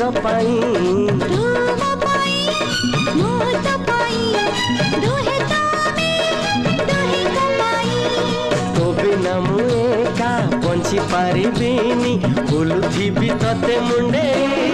तो पाई तू मो पाई मो तो पाई दुहे तो में दुहे को पाई तो बिना मुए का पंची पारिबिनी बुलुथिबी तते मुंडे